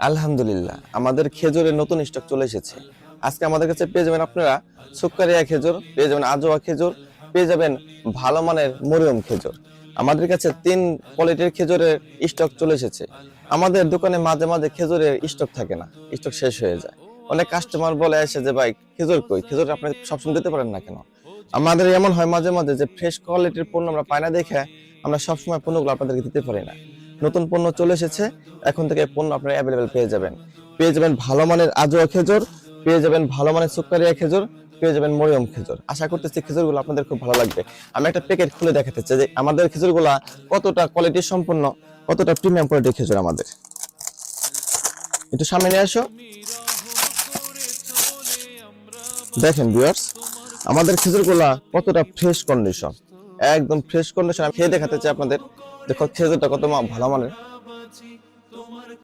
আলহামদুলিল্লাহ, আমাদের খেজুরের নতুন স্টক চলে এসেছে। আজকে আমাদের কাছে পেয়ে যাবেন আপনারা সুক্কারিয়া খেজুর, পেয়ে যাবেন আজোয়া খেজুর, পেয়ে যাবেন ভালো মানের মরিয়ম খেজুর। আমাদের কাছে 3 কোয়ালিটির খেজুরের স্টক চলে এসেছে। আমাদের দোকানে মাঝে মাঝে খেজুরের স্টক থাকে না, স্টক শেষ হয়ে যায়। অনেক কাস্টমার বলে আসে যে ভাই খেজুর কই, খেজুর আপনি সবসময় দিতে পারেন না কেন? আমাদের এমন হয় মাঝে মাঝে যে ফ্রেশ কোয়ালিটির পণ্য আমরা পাই না দেখে আমরা সবসময় পণ্যগুলো আপনাদেরকে দিতে পারি না। নতুন পণ্য চলে এসেছে, এখন থেকে পণ্য আপনারা অ্যাভেলেবেল পেয়ে যাবেন। পেয়ে যাবেন ভালো মানের আজোয়া খেজুর, পেয়ে যাবেন ভালো মানের সুক্কারিয়া খেজুর, পেয়ে যাবেন মরিয়ম খেজুর। আশা করতেছি খেজুরগুলো আপনাদের খুব ভালো লাগবে। আমি একটা প্যাকেট খুলে দেখাতে চাই যে আমাদের খেজুরগুলা কতটা কোয়ালিটি সম্পন্ন, কতটা প্রিমিয়াম কোয়ালিটির খেজুর আমাদের। একটু সামনে নিয়ে আসো, দেখেন ভিউয়ার্স আমাদের খেজুরগুলা কতটা ফ্রেশ কন্ডিশন, একদম ফ্রেশ কন্ডিশন। আমি খেয়ে দেখাতে চাই আপনাদের, দেখো খেজুরটা কত ভালো মানের।